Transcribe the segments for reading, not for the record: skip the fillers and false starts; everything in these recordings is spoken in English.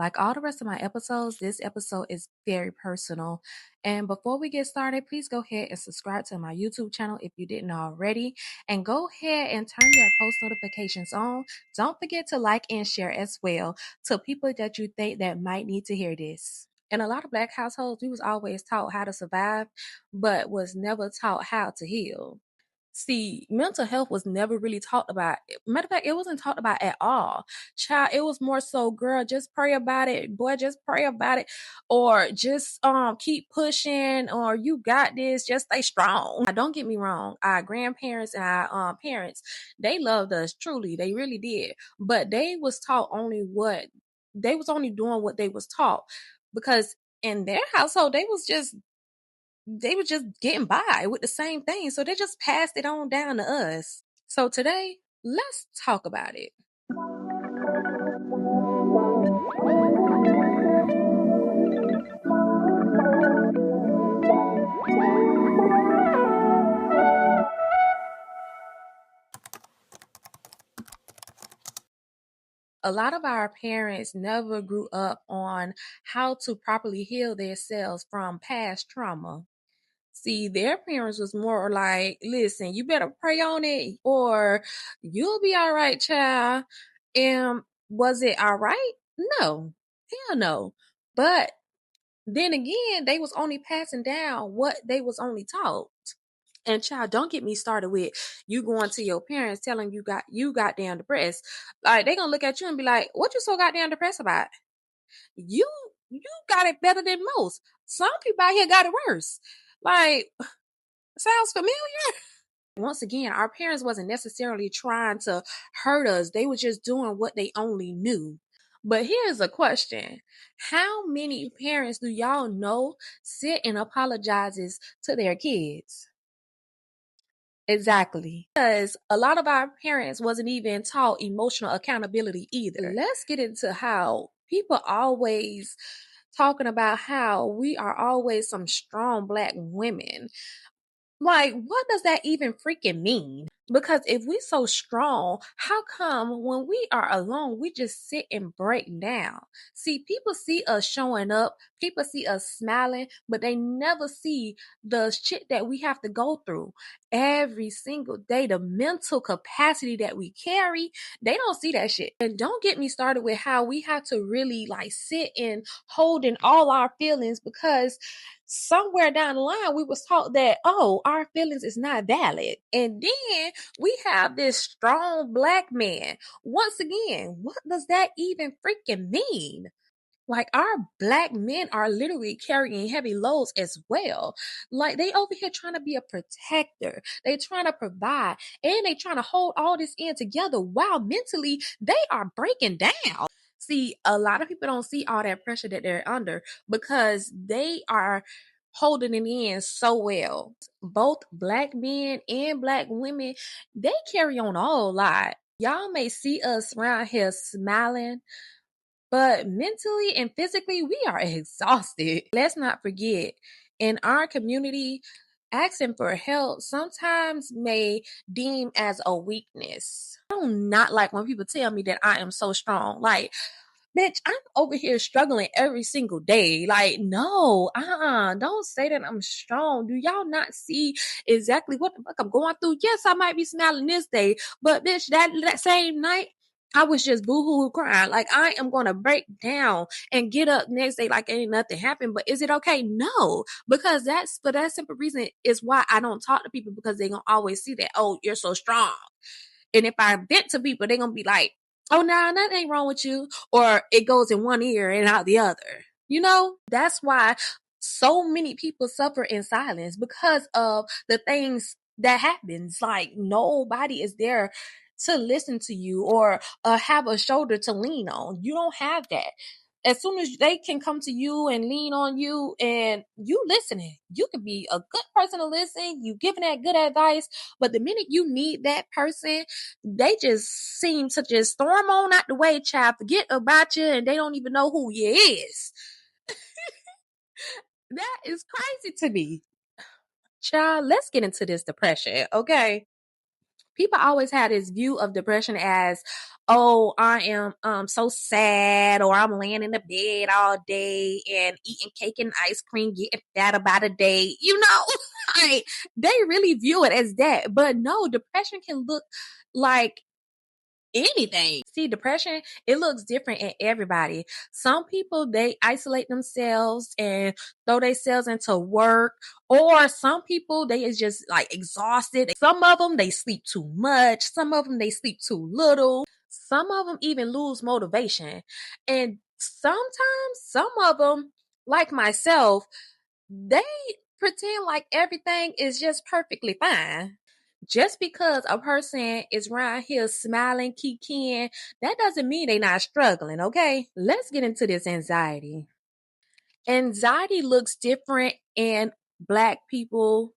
Like all the rest of my episodes, this episode is very personal. And before we get started, please go ahead and subscribe to my YouTube channel if you didn't already. And go ahead and turn your post notifications on. Don't forget to like and share as well to people that you think that might need to hear this. In a lot of Black households, we was always taught how to survive, but was never taught how to heal. See, mental health was never really talked about. Matter of fact, it wasn't talked about at all. Child, it was more so, girl, just pray about it. Boy, just pray about it. Or just keep pushing, or you got this, just stay strong. Now, don't get me wrong. Our grandparents and our parents, they loved us truly. They really did. But they was taught only what they was only doing what they was taught. Because in their household, they were just getting by with the same thing. So they just passed it on down to us. So today, let's talk about it. A lot of our parents never grew up on how to properly heal themselves from past trauma. See, their parents was more like, listen, you better pray on it or you'll be all right, child. And was it all right? No. Hell no. But then again, they was only passing down what they was only taught. And child, don't get me started with you going to your parents telling you goddamn depressed. Like they gonna look at you and be like, "What you so goddamn depressed about? You you got it better than most. Some people out here got it worse." Like, sounds familiar? Once again, our parents wasn't necessarily trying to hurt us. They were just doing what they only knew. But here's a question. How many parents do y'all know sit and apologizes to their kids? Exactly. Because a lot of our parents wasn't even taught emotional accountability either. Let's get into how people always talking about how we are always some strong Black women. Like, what does that even freaking mean? Because if we so strong, how come when we are alone, we just sit and break down? See, people see us showing up, people see us smiling, but they never see the shit that we have to go through every single day, the mental capacity that we carry. They don't see that shit. And don't get me started with how we have to really like sit and hold in all our feelings because somewhere down the line we was taught that, oh, our feelings is not valid. And then we have this strong Black man. Once again, what does that even freaking mean? Like our Black men are literally carrying heavy loads as well. Like they over here trying to be a protector. They trying to provide and they trying to hold all this in together while mentally they are breaking down. See, a lot of people don't see all that pressure that they're under because they are holding it in so well. Both Black men and Black women, they carry on a whole lot. Y'all may see us around here smiling, but mentally and physically, we are exhausted. Let's not forget, in our community, asking for help sometimes may deem as a weakness. I do not like when people tell me that I am so strong. Like, bitch, I'm over here struggling every single day. Like, no, don't say that I'm strong. Do y'all not see exactly what the fuck I'm going through? Yes, I might be smiling this day, but bitch, that same night, I was just boohoo crying. Like, I am gonna break down and get up next day like ain't nothing happened. But is it okay? No, because that's for that simple reason is why I don't talk to people because they gonna always see that, oh, you're so strong. And if I vent to people, they're gonna be like, oh, nah, nothing ain't wrong with you. Or it goes in one ear and out the other. You know, that's why so many people suffer in silence because of the things that happens. Like nobody is there to listen to you or have a shoulder to lean on. You don't have that. As soon as they can come to you and lean on you and you listening, you can be a good person to listen. You giving that good advice. But the minute you need that person, they just seem to just storm on out the way, child, forget about you, and they don't even know who you is. That is crazy to me. Child, let's get into this depression, okay? People always had this view of depression as, oh, I am so sad, or I'm laying in the bed all day and eating cake and ice cream, getting fat about a day. Like, they really view it as that. But no, depression can look like anything. See, depression, it looks different in everybody. Some people, they isolate themselves and throw themselves into work, or some people, they is just like exhausted. Some of them, they sleep too much. Some of them, they sleep too little. Some of them even lose motivation. And sometimes some of them, like myself, they pretend like everything is just perfectly fine. Just because a person is around here smiling, kikiing, that doesn't mean they're not struggling, okay? Let's get into this anxiety. Anxiety looks different in Black people,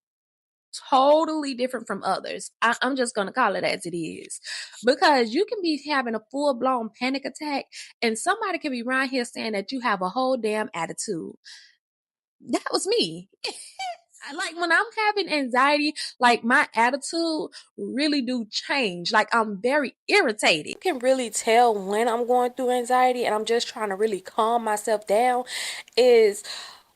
totally different from others. I'm just going to call it as it is. Because you can be having a full blown panic attack, and somebody can be around here saying that you have a whole damn attitude. That was me. Like, when I'm having anxiety, like, my attitude really do change. Like, I'm very irritated. You can really tell when I'm going through anxiety and I'm just trying to really calm myself down is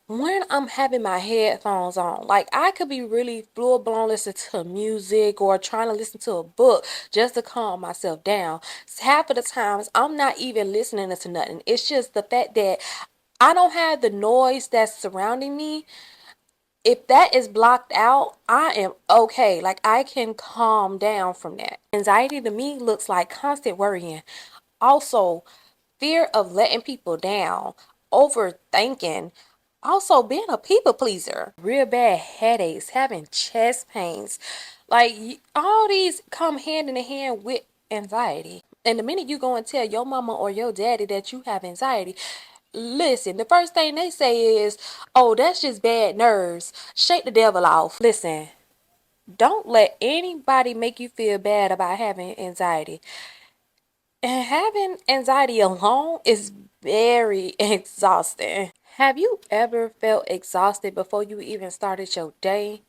when I'm having my headphones on. Like, I could be really full blown listening to music or trying to listen to a book just to calm myself down. Half of the times I'm not even listening to nothing. It's just the fact that I don't have the noise that's surrounding me. If that is blocked out, I am okay. Like, I can calm down from that. Anxiety to me looks like constant worrying. Also, fear of letting people down, overthinking, also being a people pleaser, real bad headaches, having chest pains. Like, all these come hand in hand with anxiety. And the minute you go and tell your mama or your daddy that you have anxiety, listen, the first thing they say is, oh, that's just bad nerves. Shake the devil off. Listen, don't let anybody make you feel bad about having anxiety. And having anxiety alone is very exhausting. Have you ever felt exhausted before you even started your day?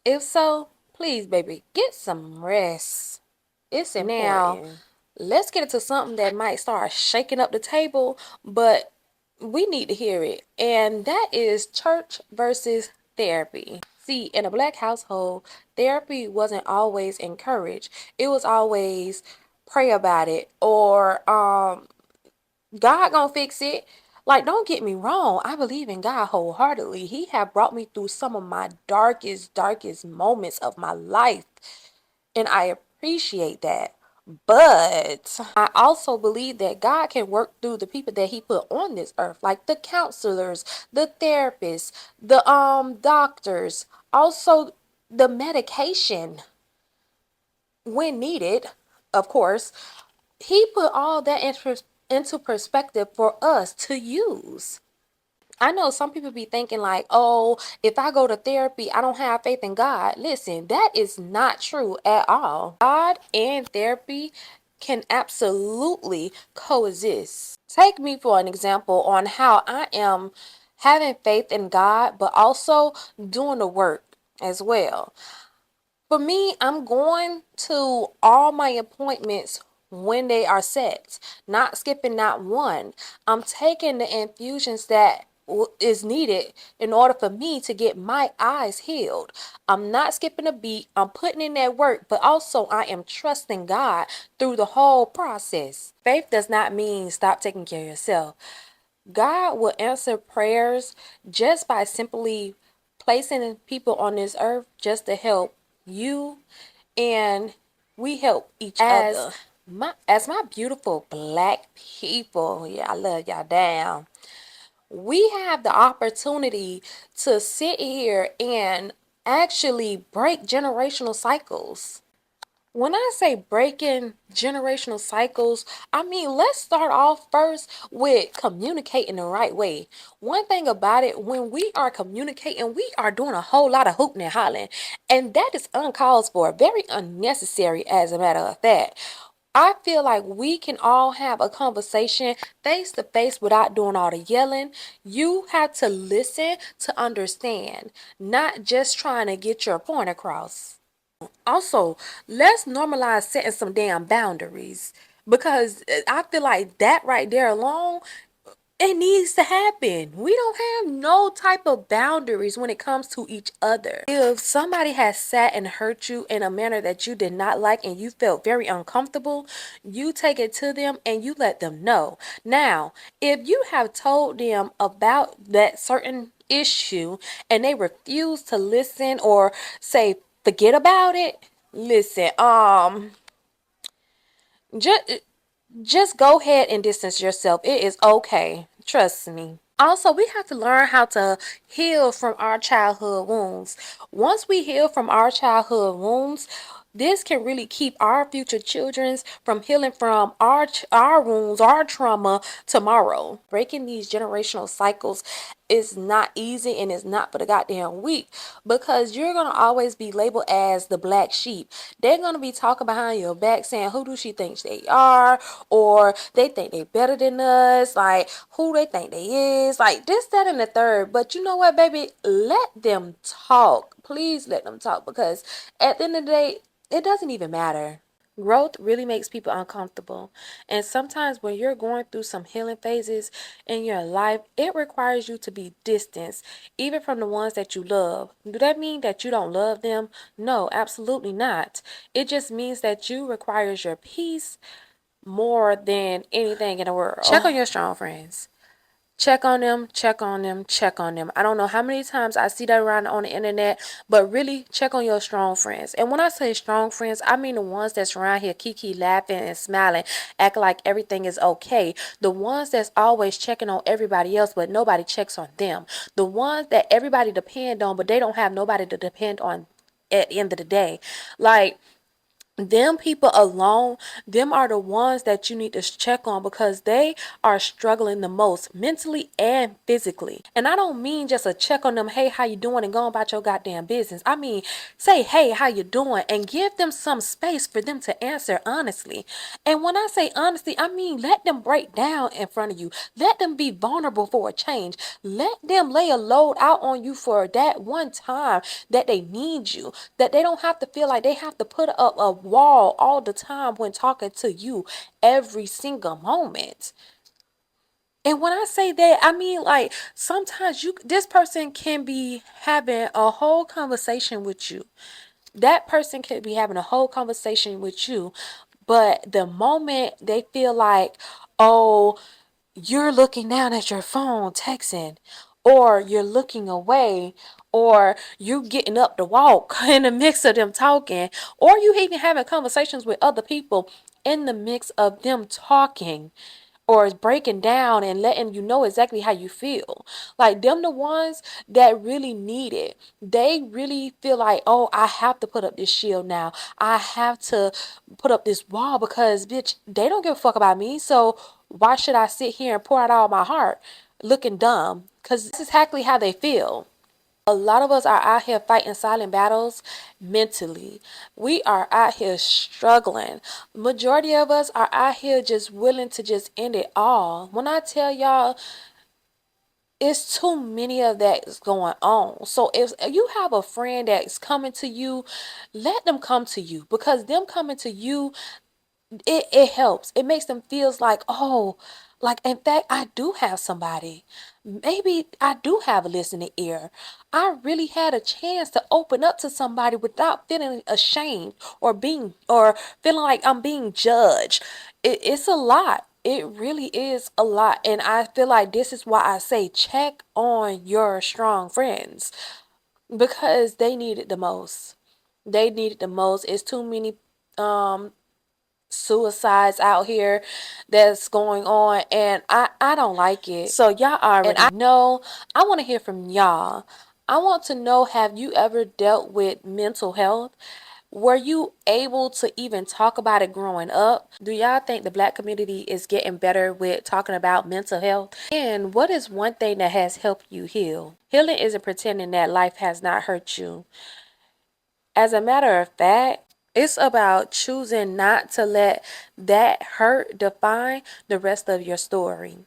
If so, please, baby, get some rest. It's important. Now, let's get into something that might start shaking up the table, but we need to hear it. And that is church versus therapy. See, in a Black household, therapy wasn't always encouraged. It was always pray about it, or God gonna fix it. Like, don't get me wrong, I believe in God wholeheartedly. He have brought me through some of my darkest moments of my life, and I appreciate that. But I also believe that God can work through the people that he put on this earth, like the counselors, the therapists, the doctors, also the medication when needed, of course. He put all that into perspective for us to use. I know some people be thinking like, oh, if I go to therapy, I don't have faith in God. Listen, that is not true at all. God and therapy can absolutely coexist. Take me for an example on how I am having faith in God, but also doing the work as well. For me, I'm going to all my appointments when they are set, not skipping not one. I'm taking the infusions that is needed in order for me to get my eyes healed. I'm not skipping a beat. I'm putting in that work, but also I am trusting God through the whole process. Faith does not mean stop taking care of yourself. God will answer prayers just by simply placing people on this earth just to help you, and we help each other. As my beautiful Black people, yeah, I love y'all down. We have the opportunity to sit here and actually break generational cycles. When I say breaking generational cycles, I mean, let's start off first with communicating the right way. One thing about it, when we are communicating, we are doing a whole lot of hooting and hollering, and that is uncalled for, very unnecessary, as a matter of fact. I feel like we can all have a conversation face to face without doing all the yelling. You have to listen to understand, not just trying to get your point across. Also, let's normalize setting some damn boundaries because I feel like that right there alone, it needs to happen. We don't have no type of boundaries when it comes to each other. If somebody has sat and hurt you in a manner that you did not like and you felt very uncomfortable, you take it to them and you let them know. Now, if you have told them about that certain issue and they refuse to listen or say forget about it, listen, just just go ahead and distance yourself. It is okay. Trust me. Also, we have to learn how to heal from our childhood wounds. Once we heal from our childhood wounds, this can really keep our future children's from healing from our wounds, our trauma tomorrow. Breaking these generational cycles is not easy and it's not for the goddamn weak because you're gonna always be labeled as the black sheep. They're gonna be talking behind your back saying who do she thinks they are, or they think they better than us, like who they think they is, like this, that, and the third. But you know what, baby? Let them talk. Please let them talk because at the end of the day, it doesn't even matter. Growth really makes people uncomfortable. And sometimes when you're going through some healing phases in your life, it requires you to be distanced, even from the ones that you love. Do that mean that you don't love them? No, absolutely not. It just means that you requires your peace more than anything in the world. Check on your strong friends. Check on them, check on them, check on them. I don't know how many times I see that around on the internet, but really check on your strong friends. And when I say strong friends, I mean the ones that's around here kiki laughing and smiling, acting like everything is okay. The ones that's always checking on everybody else, but nobody checks on them. The ones that everybody depend on, but they don't have nobody to depend on at the end of the day. Like, them people alone, them are the ones that you need to check on because they are struggling the most mentally and physically. And I don't mean just a check on them, hey, how you doing, and go about your goddamn business. I mean, say, hey, how you doing, and give them some space for them to answer honestly. And when I say honestly, I mean let them break down in front of you. Let them be vulnerable for a change. Let them lay a load out on you for that one time that they need you, that they don't have to feel like they have to put up a wall all the time when talking to you every single moment. And when I say that, I mean like sometimes this person can be having a whole conversation with you. That person could be having a whole conversation with you, but the moment they feel like, oh, you're looking down at your phone texting, or you're looking away, or you getting up to walk in the mix of them talking, or you even having conversations with other people in the mix of them talking, or is breaking down and letting you know exactly how you feel. Like them the ones that really need it. They really feel like, oh, I have to put up this shield now. I have to put up this wall because bitch, they don't give a fuck about me. So why should I sit here and pour out all my heart looking dumb? Because this is exactly how they feel. A lot of us are out here fighting silent battles mentally. We are out here struggling. Majority of us are out here just willing to just end it all. When I tell y'all, it's too many of that is going on. So if you have a friend that's coming to you, let them come to you because them coming to you, it helps. It makes them feels like, oh, like in fact I do have somebody. Maybe I do have a listening ear. I really had a chance to open up to somebody without feeling ashamed or feeling like I'm being judged. It's a lot. It really is a lot. And I feel like this is why I say check on your strong friends because they need it the most. They need it the most. It's too many um suicides out here that's going on and I don't like it. So y'all already know. I want to hear from y'all. I want to know, have you ever dealt with mental health? Were you able to even talk about it growing up? Do y'all think the black community is getting better with talking about mental health? And what is one thing that has helped you heal? Healing isn't pretending that life has not hurt you. As a matter of fact, it's about choosing not to let that hurt define the rest of your story.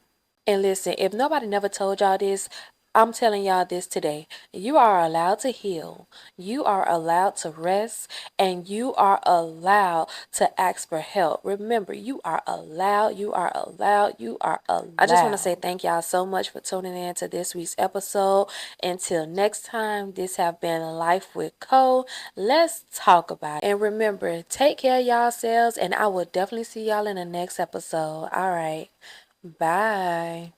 And listen, if nobody never told y'all this, I'm telling y'all this today. You are allowed to heal. You are allowed to rest, and you are allowed to ask for help. Remember, you are allowed. You are allowed. You are allowed. I just want to say thank y'all so much for tuning in to this week's episode. Until next time, this have been Life with Cole. Let's talk about it. And remember, take care of yourselves, and I will definitely see y'all in the next episode. All right. Bye.